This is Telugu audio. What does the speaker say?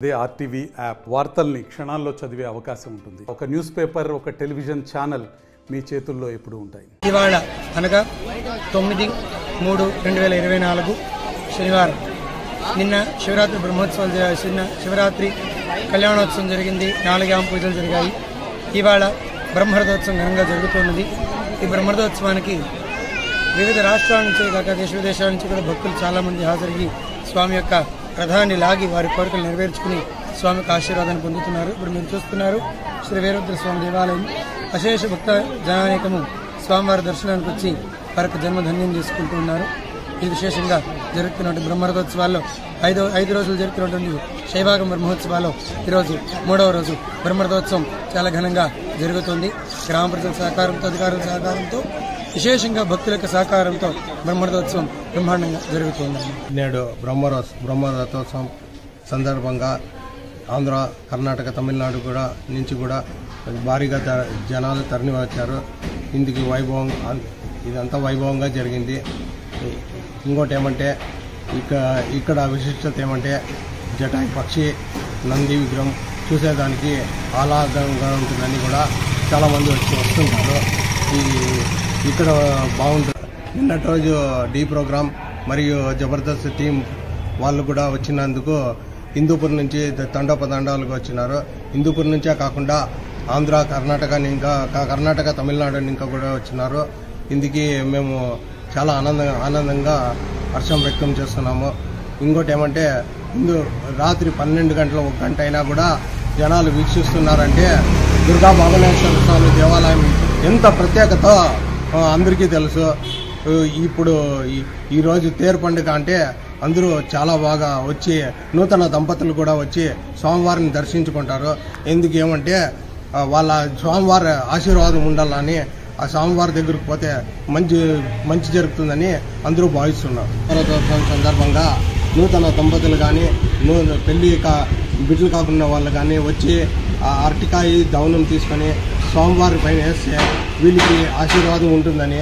అదే ఆర్టీవీ యాప్ వార్తల్ని క్షణాల్లో చదివే అవకాశం ఉంటుంది. ఒక న్యూస్ పేపర్, ఒక టెలివిజన్ ఛానల్ మీ చేతుల్లో ఎప్పుడూ ఉంటాయి. ఇవాళ అనగా 9/3/2024 శనివారం నిన్న శివరాత్రి బ్రహ్మోత్సవాలు చిన్న శివరాత్రి కళ్యాణోత్సవం జరిగింది. 4 యామ పూజలు జరిగాయి. ఇవాళ బ్రహ్మరథోత్సవం ఘనంగా జరుగుతున్నది. ఈ బ్రహ్మరథోత్సవానికి వివిధ రాష్ట్రాల నుంచి కాక దేశ విదేశాల నుంచి కూడా భక్తులు చాలామంది హాజరయ్యి స్వామి యొక్క రథాన్ని లాగి వారి కోరికలు నెరవేర్చుకుని స్వామి యొక్క ఆశీర్వాదాన్ని పొందుతున్నారు. ఇప్పుడు మీరు చూస్తున్నారు శ్రీ వీరభద్ర స్వామి దేవాలయం. అశేష భక్త జనానేకము స్వామివారి దర్శనానికి వచ్చి వారికి జన్మధన్యం చేసుకుంటూ ఉన్నారు. ఇది విశేషంగా జరుగుతున్నటువంటి బ్రహ్మరథోత్సవాల్లో ఐదు రోజులు జరుగుతున్నటువంటి శైవాగం బ్రహ్మోత్సవాల్లో ఈరోజు 3వ రోజు బ్రహ్మరథోత్సవం చాలా ఘనంగా జరుగుతుంది. గ్రామ ప్రజల సహకారంతో, అధికారుల సహకారంతో, విశేషంగా భక్తుల యొక్క సహకారంతో బ్రహ్మరథోత్సవం బ్రహ్మాండంగా జరుగుతుంది. నేడు బ్రహ్మరథోత్సవం సందర్భంగా ఆంధ్ర, కర్ణాటక, తమిళనాడు కూడా నుంచి కూడా భారీగా జనాలు తరలి వచ్చారు. ఇందుకు ఇదంతా వైభవంగా జరిగింది. ఇంకోటి ఏమంటే ఇక్కడ విశిష్టత ఏమంటే జటాయి పక్షి నంది విగ్రహం చూసేదానికి ఆహ్లాదంగా ఉంటుందని కూడా చాలామంది వస్తుంటారు. ఇక్కడ బాగుంటుంది. నిన్నటి రోజు డి ప్రోగ్రామ్ మరియు జబర్దస్త్ టీం వాళ్ళు కూడా వచ్చినందుకు హిందూపూర్ నుంచి తండోపతండాలుగా వచ్చినారు. హిందూపూర్ నుంచే కాకుండా ఆంధ్ర, కర్ణాటక, తమిళనాడు ఇంకా కూడా వచ్చినారు. ఇందుకు మేము చాలా ఆనందంగా హర్షం వ్యక్తం చేస్తున్నాము. ఇంకోటి ఏమంటే రాత్రి 12 గంటల 1 గంట అయినా కూడా జనాలు వీక్షిస్తున్నారంటే దుర్గా బాబనేశ్వర స్వామి దేవాలయం ఎంత ప్రత్యేకత అందరికీ తెలుసు. ఇప్పుడు ఈరోజు తేరు పండుగ అంటే అందరూ చాలా బాగా వచ్చి నూతన దంపతులు కూడా వచ్చి స్వామివారిని దర్శించుకుంటారు. ఎందుకు ఏమంటే వాళ్ళ స్వామివారి ఆశీర్వాదం ఉండాలని, ఆ స్వామివారి దగ్గరకు పోతే మంచి జరుగుతుందని అందరూ భావిస్తున్నారు. బ్రహ్మరథోత్సవం సందర్భంగా నూతన దంపతులు కానీ బిడ్డలు కాకుండా వాళ్ళు కానీ వచ్చి ఆ అరటికాయ దవనం తీసుకొని స్వామివారి పైన వేస్తే వీళ్ళకి ఆశీర్వాదం ఉంటుందని